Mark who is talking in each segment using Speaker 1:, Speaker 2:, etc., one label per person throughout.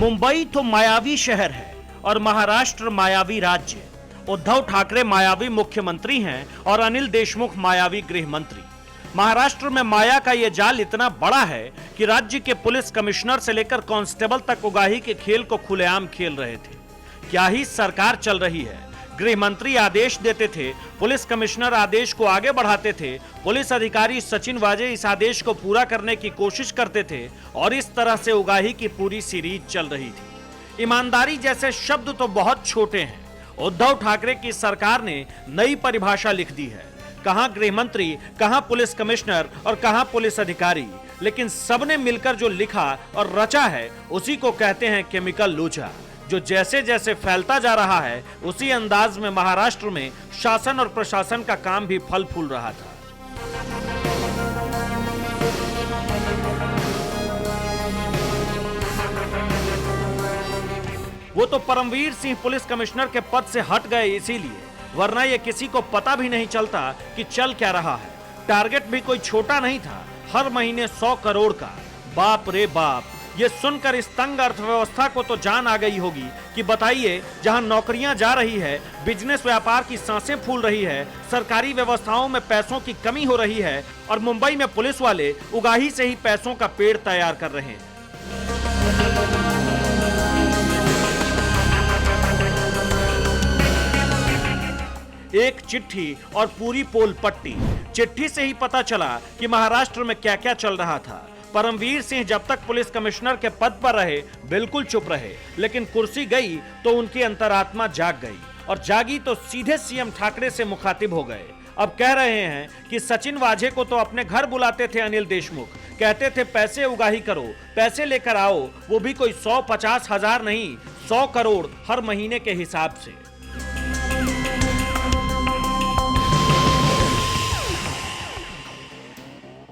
Speaker 1: मुंबई तो मायावी शहर है और महाराष्ट्र मायावी राज्य। उद्धव ठाकरे मायावी मुख्यमंत्री हैं और अनिल देशमुख मायावी गृह मंत्री। महाराष्ट्र में माया का यह जाल इतना बड़ा है कि राज्य के पुलिस कमिश्नर से लेकर कांस्टेबल तक उगाही के खेल को खुलेआम खेल रहे थे। क्या ही सरकार चल रही है। गृह मंत्री आदेश देते थे, पुलिस कमिश्नर आदेश को आगे बढ़ाते थे, पुलिस अधिकारी सचिन वाजे इस आदेश को पूरा करने की कोशिश करते थे और इस तरह से उगाही की पूरी सीरीज चल रही थी। ईमानदारी जैसे शब्द तो बहुत छोटे हैं। उद्धव ठाकरे की सरकार ने नई परिभाषा लिख दी है। कहां गृह मंत्री, कहां पुलिस कमिश्नर और कहां पुलिस अधिकारी, लेकिन सबने मिलकर जो लिखा और रचा है उसी को कहते हैं केमिकल लोचा, जो जैसे जैसे फैलता जा रहा है उसी अंदाज में महाराष्ट्र में शासन और प्रशासन का काम भी फल फूल रहा था। वो तो परमवीर सिंह पुलिस कमिश्नर के पद से हट गए इसीलिए, वरना ये किसी को पता भी नहीं चलता कि चल क्या रहा है। टारगेट भी कोई छोटा नहीं था, हर महीने 100 करोड़ का। बाप रे बाप, ये सुनकर इस तंग अर्थव्यवस्था को तो जान आ गई होगी कि बताइए, जहां नौकरियां जा रही है, बिजनेस व्यापार की सांसें फूल रही है, सरकारी व्यवस्थाओं में पैसों की कमी हो रही है और मुंबई में पुलिस वाले उगाही से ही पैसों का पेड़ तैयार कर रहे हैं। एक चिट्ठी और पूरी पोल पट्टी। चिट्ठी से ही पता चला कि महाराष्ट्र में क्या क्या चल रहा था। परमवीर सिंह जब तक पुलिस कमिश्नर के पद पर रहे बिल्कुल चुप रहे, लेकिन कुर्सी गई तो उनकी अंतरात्मा जाग गई और जागी तो सीधे सीएम ठाकरे से मुखातिब हो गए। अब कह रहे हैं कि सचिन वाजे को तो अपने घर बुलाते थे अनिल देशमुख, कहते थे पैसे उगाही करो, पैसे लेकर आओ, वो भी कोई 100-50 हजार नहीं, 100 करोड़ हर महीने के हिसाब से।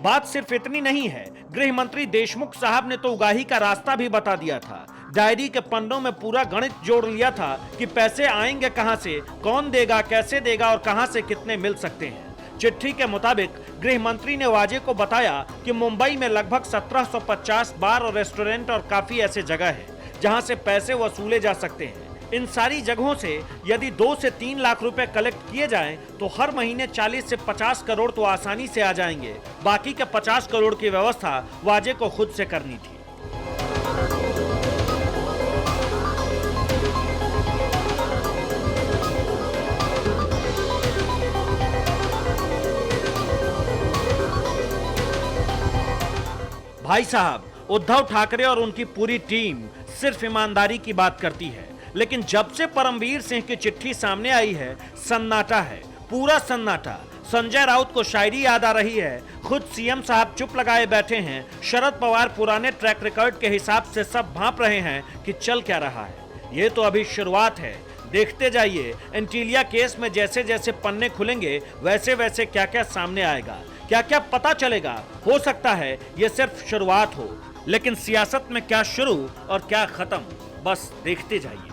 Speaker 1: बात सिर्फ इतनी नहीं है, गृह मंत्री देशमुख साहब ने तो उगाही का रास्ता भी बता दिया था। डायरी के पन्नों में पूरा गणित जोड़ लिया था कि पैसे आएंगे कहां से, कौन देगा, कैसे देगा और कहां से कितने मिल सकते हैं। चिट्ठी के मुताबिक गृह मंत्री ने वाजे को बताया कि मुंबई में लगभग 1750 बार और रेस्टोरेंट और काफी ऐसे जगह है जहां से पैसे वसूले जा सकते हैं। इन सारी जगहों से यदि 2 से 3 लाख रुपए कलेक्ट किए जाएं तो हर महीने 40 से 50 करोड़ तो आसानी से आ जाएंगे। बाकी के 50 करोड़ की व्यवस्था वाजे को खुद से करनी थी। भाई साहब, उद्धव ठाकरे और उनकी पूरी टीम सिर्फ ईमानदारी की बात करती है, लेकिन जब से परमवीर सिंह की चिट्ठी सामने आई है, सन्नाटा है, पूरा सन्नाटा। संजय राउत को शायरी याद आ रही है, खुद सीएम साहब चुप लगाए बैठे हैं, शरद पवार पुराने ट्रैक रिकॉर्ड के हिसाब से सब भांप रहे हैं कि चल क्या रहा है। ये तो अभी शुरुआत है, देखते जाइए। एंटीलिया केस में जैसे जैसे पन्ने खुलेंगे वैसे वैसे क्या क्या सामने आएगा, क्या क्या पता चलेगा। हो सकता है ये सिर्फ शुरुआत हो, लेकिन सियासत में क्या शुरू और क्या खत्म, बस देखते जाइए।